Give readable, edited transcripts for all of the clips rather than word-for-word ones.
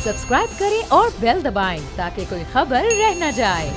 Subscribe करें और bell दबाएं ताकि कोई खबर रह न जाए।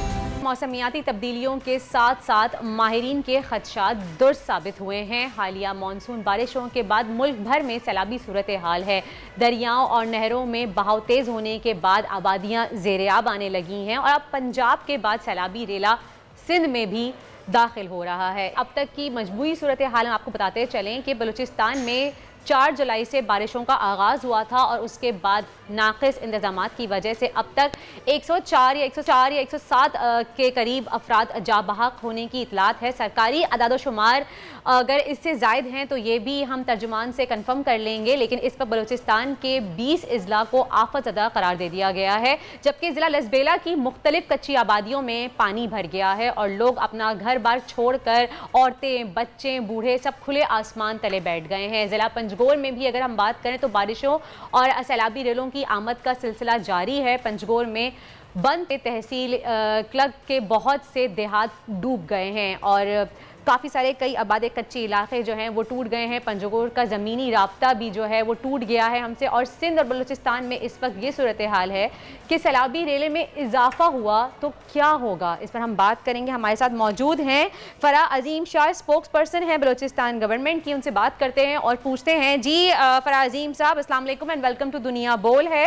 मौसमियाती तब्दीलियों के साथ साथ माहिरीन के खदशात दुरुस्त साबित हुए हैं। हालिया मानसून बारिशों के बाद मुल्क भर में सैलाबी सूरत हाल है। दरियाओं और नहरों में बहाव तेज़ होने के बाद आबादियाँ ज़ेर-ए-आब आने लगी हैं और अब पंजाब के बाद सैलाबी रेला सिंध में भी दाखिल हो रहा है। अब तक की मजबूरी सूरत हाल हम आपको बताते चलें कि बलूचिस्तान में 4 जुलाई से बारिशों का आगाज़ हुआ था और उसके बाद नाक़िस इंतज़ामात की वजह से अब तक 104 या 107 के करीब अफराद जा बहक होने की इतलात है। सरकारी अदाद-ओ-शुमार अगर इससे ज़ायद हैं तो ये भी हम तर्जुमान से कन्फर्म कर लेंगे, लेकिन इस पर बलूचिस्तान के 20 अजला को आफत ज़दा करार दे दिया गया है, जबकि ज़िला लसबेला की मुख्तलिफ कच्ची आबादियों में पानी भर गया है और लोग अपना घर बार छोड़ कर औरतें, बच्चे, बूढ़े सब खुले आसमान तले बैठ गए हैं। ज़िला पंजगोर में भी अगर हम बात करें तो बारिशों और सैलाबी रेलों की आमद का सिलसिला जारी है। पंजगोर में बंद तहसील क्लब के बहुत से देहात डूब गए हैं और काफ़ी सारे कई आबादे कच्चे इलाके जो हैं वो टूट गए हैं। पंजगोर का ज़मीनी राब्ता भी जो है वो टूट गया है हमसे। और सिंध और बलूचिस्तान में इस वक्त ये सूरत हाल है कि सैलाबी रेले में इजाफा हुआ तो क्या होगा, इस पर हम बात करेंगे। हमारे साथ मौजूद हैं फ़रा अजीम शाह, स्पोक्स पर्सन हैं बलूचिस्तान गवर्नमेंट की। उनसे बात करते हैं और पूछते हैं। जी फ़रा अजीम साहब, अस्सलाम वालेकुम एंड वेलकम टू दुनिया बोल है।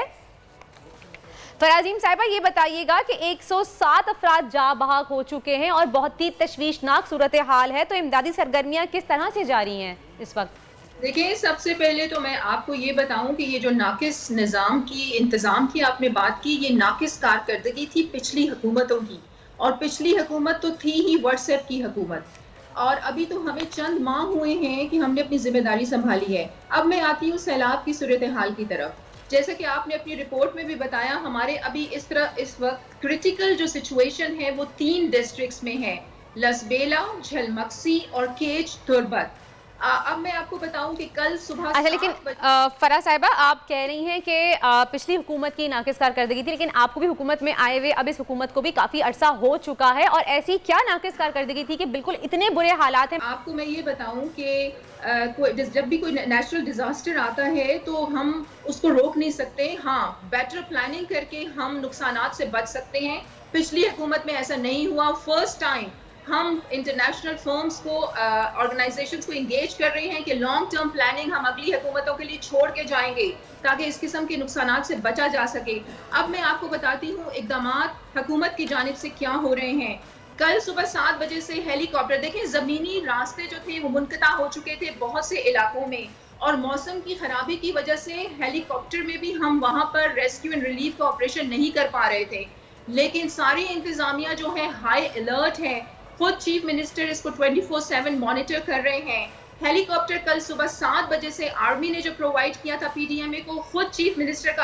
फराजीम साहिबा, ये बताइएगा कि 107 अफराद जा बहक हो चुके हैं और बहुत ही तशवीशनाक सूरत हाल है, तो इमदादी सरगर्मियाँ किस तरह से जारी हैं इस वक्त? देखिए, सबसे पहले तो मैं आपको ये बताऊं कि ये जो नाकिस निज़ाम की इंतज़ाम की आपने बात की, ये नाकिस कारकर्दगी थी पिछली हुकूमतों की, और पिछली हुकूमत तो थी ही व्हाट्सएप की हुकूमत। और अभी तो हमें चंद माह हुए हैं कि हमने अपनी जिम्मेदारी संभाली है। अब मैं आती हूँ सैलाब की सूरत हाल की तरफ। जैसे कि आपने अपनी रिपोर्ट में भी बताया, हमारे अभी इस वक्त क्रिटिकल जो सिचुएशन है वो 3 डिस्ट्रिक्ट्स में है, लसबेला, झलमक्सी और केच तुर्बत। अब मैं आपको बताऊं कि कल सुबह अच्छा, लेकिन फरा साहिबा, आप कह रही हैं कि पिछली हुकूमत की नाकिस कारकर्दगी थी, लेकिन आपको भी हुकूमत में आए हुए अब इस हुकूमत को भी काफ़ी अरसा हो चुका है, और ऐसी क्या नाकिस कारकर्दगी थी कि बिल्कुल इतने बुरे हालात हैं? आपको मैं ये बताऊं कि जब भी कोई नेचुरल डिजास्टर आता है तो हम उसको रोक नहीं सकते। हाँ, बेटर प्लानिंग करके हम नुकसानात से बच सकते हैं। पिछली हुकूमत में ऐसा नहीं हुआ। फर्स्ट टाइम हम इंटरनेशनल फर्म्स को, ऑर्गेनाइजेशंस को इंगेज कर रहे हैं कि लॉन्ग टर्म प्लानिंग हम अगली हुकूमतों के लिए छोड़ के जाएंगे ताकि इस किस्म के नुकसानात से बचा जा सके। अब मैं आपको बताती हूँ इक़दामात हुकूमत की जानिब से क्या हो रहे हैं। कल सुबह 7 बजे से हेलीकॉप्टर, देखें ज़मीनी रास्ते जो थे वो मुनक़ता हो चुके थे बहुत से इलाकों में, और मौसम की खराबी की वजह से हेलीकॉप्टर में भी हम वहाँ पर रेस्क्यू एंड रिलीफ का ऑपरेशन नहीं कर पा रहे थे। लेकिन सारी इंतज़ामिया जो है हाई अलर्ट है। खुद चीफ मिनिस्टर इसको 24/7 मॉनिटर कर रहे हैं। हेलीकॉप्टर कल सुबह 7 बजे से आर्मी ने जो प्रोवाइड किया था पीडीएमए को, खुद चीफ मिनिस्टर का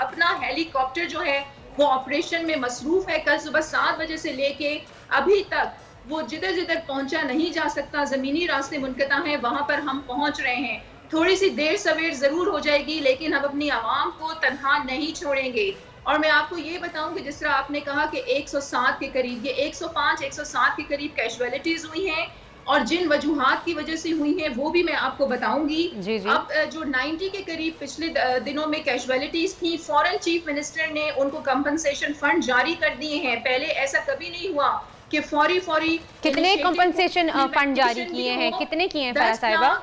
अपना हेलीकॉप्टर जो है वो ऑपरेशन में मसरूफ है। कल सुबह 7 बजे से लेके अभी तक वो जिधर जिधर पहुंचा नहीं जा सकता, जमीनी रास्ते मुनक़ता हैं, वहां पर हम पहुंच रहे हैं। थोड़ी सी देर सवेर जरूर हो जाएगी, लेकिन हम अपनी आवाम को तनहा नहीं छोड़ेंगे। और मैं आपको ये बताऊं कि जिस तरह आपने कहा कि 107 के करीब, ये 105-107 के करीब कैजुअलिटीज हुई हैं, और जिन वजूहात की वजह से हुई हैं वो भी मैं आपको बताऊंगी। जी जी। अब जो 90 के करीब पिछले दिनों में कैजुअलिटीज थी, फौरन चीफ मिनिस्टर ने उनको कंपनसेशन फंड जारी कर दिए हैं। पहले ऐसा कभी नहीं हुआ कि फौरी कितने कंपनसेशन फंड जारी किए हैं, कितने किए हैं फरा साहिबा?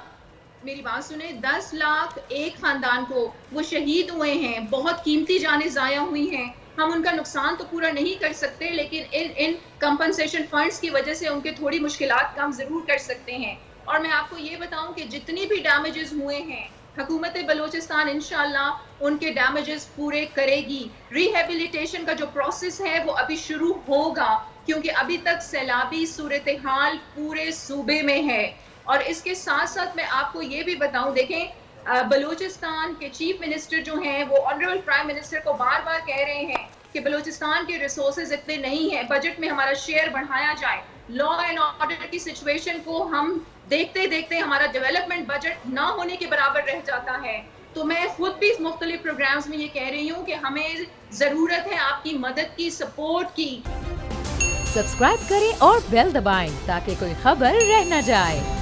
मेरी बात सुने, 10 लाख एक खानदान को, वो शहीद हुए हैं, बहुत कीमती जानें जाया हुई हैं। हम उनका नुकसान तो पूरा नहीं कर सकते, लेकिन इन कंपनसेशन फंड्स की वजह से उनके थोड़ी मुश्किलात कम जरूर कर सकते हैं। और मैं आपको ये बताऊं कि जितनी भी डैमेजेस हुए हैं, हुकूमत बलूचिस्तान इंशाल्लाह उनके डैमेजेस पूरे करेगी। रिहेबिलिटेशन का जो प्रोसेस है वो अभी शुरू होगा, क्योंकि अभी तक सैलाबी सूरत हाल पूरे सूबे में है। और इसके साथ साथ मैं आपको ये भी बताऊं, देखें, बलूचिस्तान के चीफ मिनिस्टर जो हैं वो ऑनरेबल प्राइम मिनिस्टर को बार बार कह रहे हैं कि बलूचिस्तान के रिसोर्सेज इतने नहीं हैं, बजट में हमारा शेयर बढ़ाया जाए। लॉ एंड ऑर्डर की सिचुएशन को हम देखते देखते हमारा डेवलपमेंट बजट ना होने के बराबर रह जाता है। तो मैं खुद भी मुख्तलिफ प्रोग्राम्स में ये कह रही हूँ कि हमें जरूरत है आपकी मदद की, सपोर्ट की। सब्सक्राइब करें और बेल दबाएं ताकि कोई खबर रह न जाए।